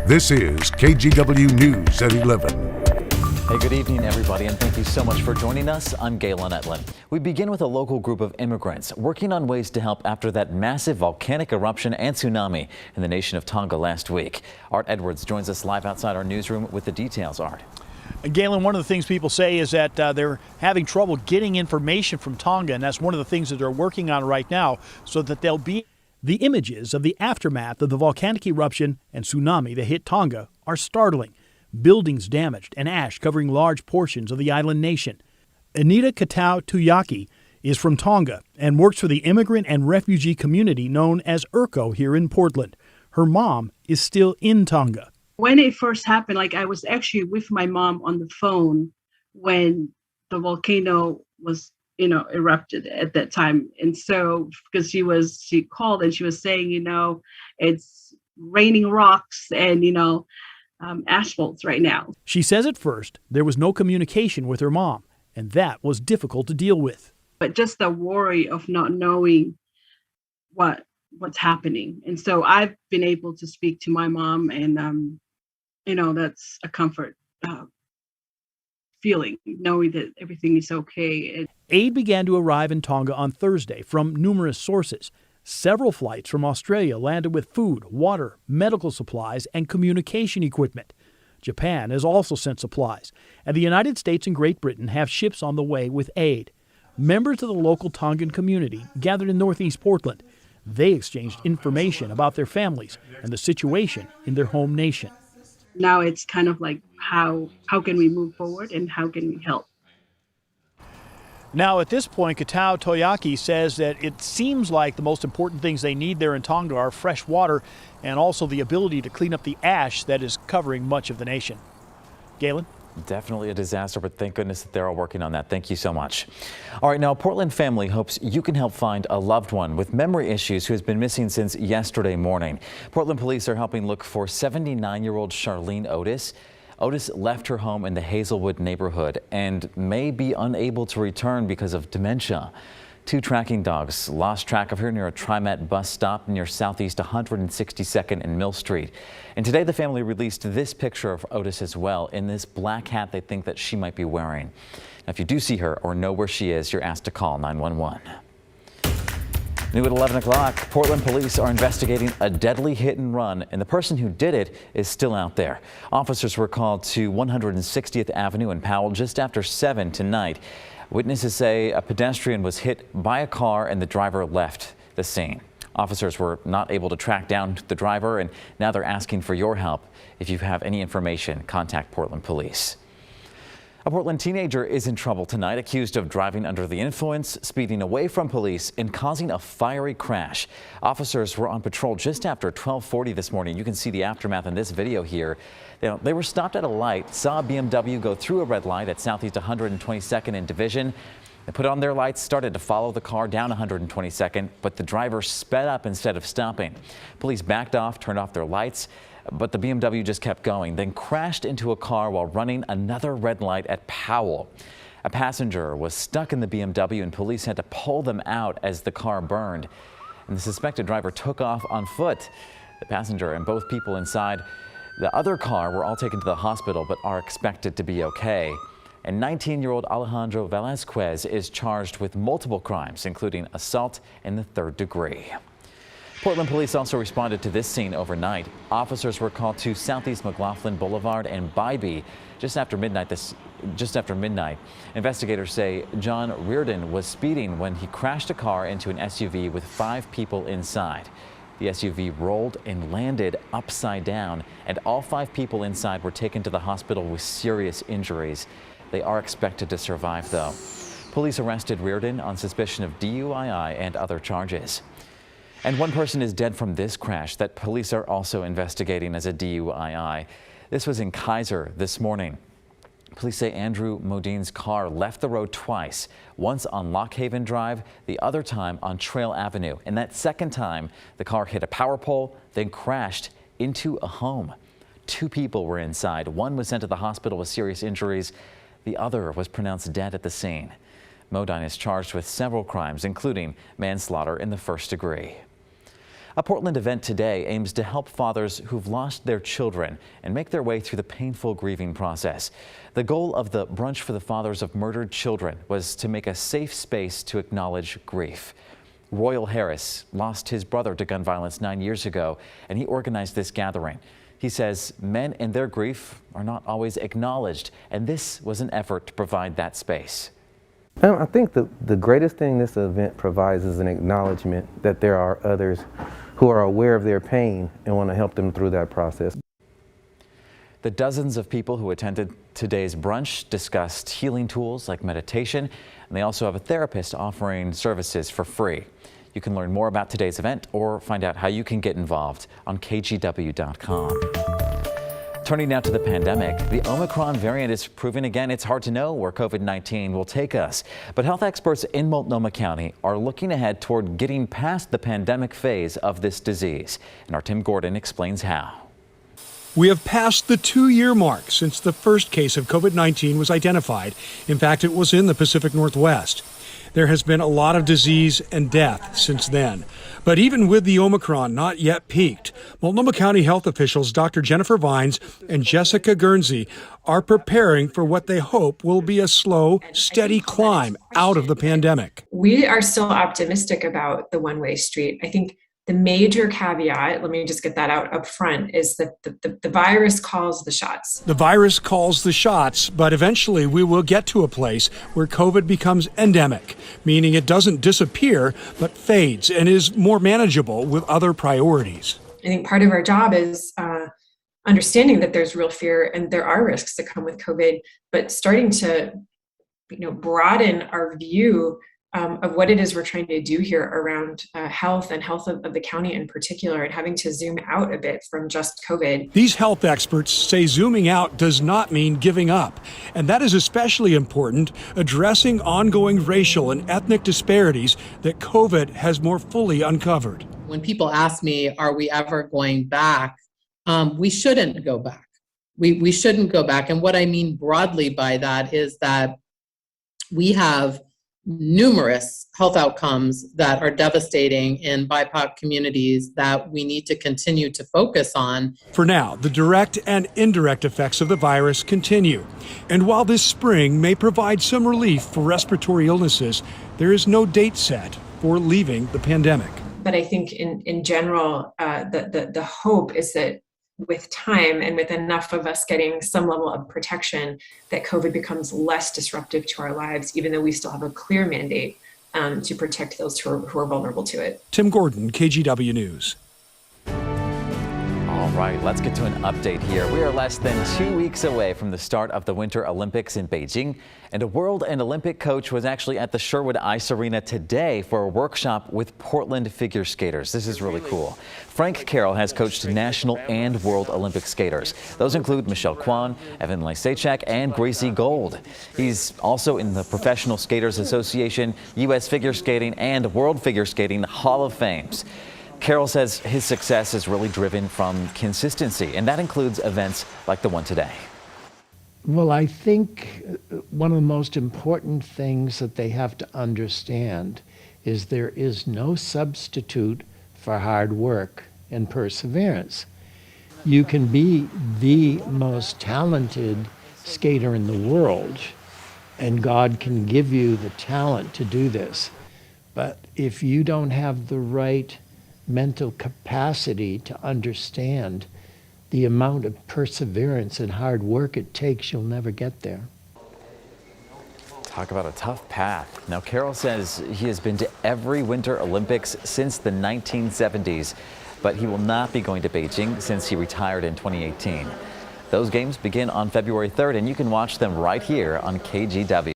This is KGW News at 11. Hey, good evening, everybody, and thank you so much for joining us. I'm Galen Etlin. We begin with a local group of immigrants working on ways to help after that massive volcanic eruption and tsunami in the nation of Tonga last week. Art Edwards joins us live outside our newsroom with the details. Art. Galen, one of the things people say is that they're having trouble getting information from Tonga, and that's one of the things that they're working on right now so that they'll be. The images of the aftermath of the volcanic eruption and tsunami that hit Tonga are startling. Buildings damaged and ash covering large portions of the island nation. Anita Katau Tuyaki is from Tonga and works for the immigrant and refugee community known as ERCO here in Portland. Her mom is still in Tonga. When it first happened, I was actually with my mom on the phone when the volcano was erupted at that time. And so, because she called and she was saying, it's raining rocks and, asphalts right now. She says at first there was no communication with her mom, and that was difficult to deal with. But just the worry of not knowing what's happening. And so I've been able to speak to my mom, and, that's a comfort feeling, knowing that everything is okay. Aid began to arrive in Tonga on Thursday from numerous sources. Several flights from Australia landed with food, water, medical supplies, and communication equipment. Japan has also sent supplies, and the United States and Great Britain have ships on the way with aid. Members of the local Tongan community gathered in northeast Portland. They exchanged information about their families and the situation in their home nation. Now it's kind of like, how can we move forward and how can we help? Now, at this point, Katau Toyaki says that it seems like the most important things they need there in Tonga are fresh water and also the ability to clean up the ash that is covering much of the nation. Galen? Definitely a disaster, but thank goodness that they're all working on that. Thank you so much. All right, now a Portland family hopes you can help find a loved one with memory issues who has been missing since yesterday morning. Portland police are helping look for 79-year-old Charlene Otis. Otis left her home in the Hazelwood neighborhood and may be unable to return because of dementia. Two tracking dogs lost track of her near a TriMet bus stop near Southeast 162nd and Mill Street. And today the family released this picture of Otis as well in this black hat they think that she might be wearing. Now, if you do see her or know where she is, you're asked to call 911. New at 11 o'clock, Portland police are investigating a deadly hit and run, and the person who did it is still out there. Officers were called to 160th Avenue in Powell just after 7 tonight. Witnesses say a pedestrian was hit by a car and the driver left the scene. Officers were not able to track down the driver, and now they're asking for your help. If you have any information, contact Portland Police. A Portland teenager is in trouble tonight, accused of driving under the influence, speeding away from police, and causing a fiery crash. Officers were on patrol just after 12:40 this morning. You can see the aftermath in this video here. They were stopped at a light, saw a BMW go through a red light at Southeast 122nd and Division. They put on their lights, started to follow the car down 122nd, but the driver sped up instead of stopping. Police backed off, turned off their lights, but the BMW just kept going, then crashed into a car while running another red light at Powell. A passenger was stuck in the BMW and police had to pull them out as the car burned. And the suspected driver took off on foot. The passenger and both people inside the other car were all taken to the hospital but are expected to be okay. And 19-year-old Alejandro Velazquez is charged with multiple crimes, including assault in the 3rd degree. Portland police also responded to this scene overnight. Officers were called to Southeast McLaughlin Boulevard and Bybee just after midnight. Investigators say John Reardon was speeding when he crashed a car into an SUV with 5 people inside. The SUV rolled and landed upside down, and all 5 people inside were taken to the hospital with serious injuries. They are expected to survive, though. Police arrested Reardon on suspicion of DUI and other charges. And one person is dead from this crash that police are also investigating as a DUI. This was in Kaiser this morning. Police say Andrew Modine's car left the road twice, once on Lockhaven Drive, the other time on Trail Avenue. And that second time, the car hit a power pole, then crashed into a home. 2 people were inside. One was sent to the hospital with serious injuries. The other was pronounced dead at the scene. Modine is charged with several crimes, including manslaughter in the 1st degree. A Portland event today aims to help fathers who've lost their children and make their way through the painful grieving process. The goal of the Brunch for the Fathers of Murdered Children was to make a safe space to acknowledge grief. Royal Harris lost his brother to gun violence 9 years ago, and he organized this gathering. He says men in their grief are not always acknowledged, and this was an effort to provide that space. I think the greatest thing this event provides is an acknowledgement that there are others who are aware of their pain and want to help them through that process. The dozens of people who attended today's brunch discussed healing tools like meditation, and they also have a therapist offering services for free. You can learn more about today's event or find out how you can get involved on KGW.com. Turning now to the pandemic, the Omicron variant is proving again it's hard to know where COVID-19 will take us. But health experts in Multnomah County are looking ahead toward getting past the pandemic phase of this disease. And our Tim Gordon explains how. We have passed the 2-year mark since the first case of COVID-19 was identified. In fact, it was in the Pacific Northwest. There has been a lot of disease and death since then. But even with the Omicron not yet peaked, Multnomah County health officials Dr. Jennifer Vines and Jessica Guernsey are preparing for what they hope will be a slow, steady climb out of the pandemic. We are still optimistic about the one-way street. I think the major caveat, let me just get that out up front, is that the virus calls the shots. The virus calls the shots, but eventually we will get to a place where COVID becomes endemic, meaning it doesn't disappear, but fades and is more manageable with other priorities. I think part of our job is understanding that there's real fear and there are risks that come with COVID, but starting to broaden our view of what it is we're trying to do here around health and health of the county in particular, and having to zoom out a bit from just COVID. These health experts say zooming out does not mean giving up. And that is especially important addressing ongoing racial and ethnic disparities that COVID has more fully uncovered. When people ask me, are we ever going back? We shouldn't go back. We shouldn't go back. And what I mean broadly by that is that we have numerous health outcomes that are devastating in BIPOC communities that we need to continue to focus on. For now, the direct and indirect effects of the virus continue. And while this spring may provide some relief for respiratory illnesses, there is no date set for leaving the pandemic. But I think in general, the hope is that with time and with enough of us getting some level of protection, that COVID becomes less disruptive to our lives, even though we still have a clear mandate to protect those who are vulnerable to it. Tim Gordon, KGW News. All right, let's get to an update here. We are less than 2 weeks away from the start of the Winter Olympics in Beijing, and a world and Olympic coach was actually at the Sherwood Ice Arena today for a workshop with Portland figure skaters. This is really cool. Frank Carroll has coached national and world Olympic skaters. Those include Michelle Kwan, Evan Lysacek, and Gracie Gold. He's also in the Professional Skaters Association, U.S. Figure Skating, and World Figure Skating Hall of Fames. Carroll says his success is really driven from consistency, and that includes events like the one today. Well, I think one of the most important things that they have to understand is there is no substitute for hard work and perseverance. You can be the most talented skater in the world, and God can give you the talent to do this. But if you don't have the right mental capacity to understand the amount of perseverance and hard work it takes, you'll never get there. Talk about a tough path. Now, Carroll says he has been to every Winter Olympics since the 1970s, but he will not be going to Beijing since he retired in 2018. Those games begin on February 3rd, and you can watch them right here on KGW.